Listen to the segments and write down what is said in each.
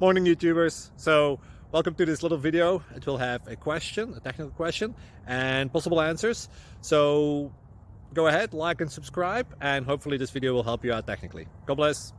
Morning, YouTubers. So welcome to this little video. It will have a question, a technical question, and possible answers. So go ahead, like and subscribe, and hopefully this video will help you out technically. God bless.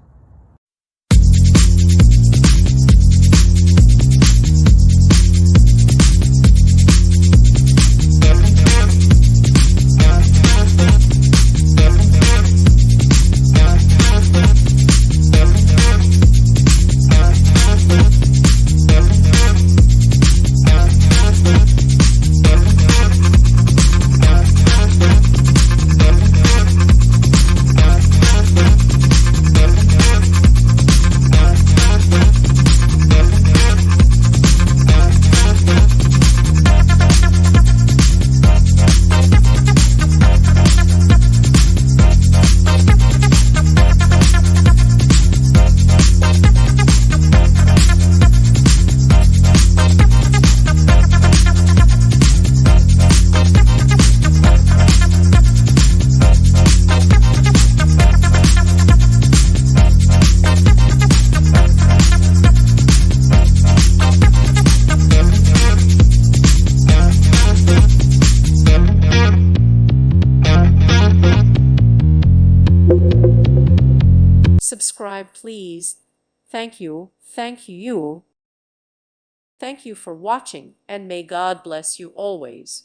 Subscribe, please. Thank you. Thank you. Thank you for watching, and may God bless you always.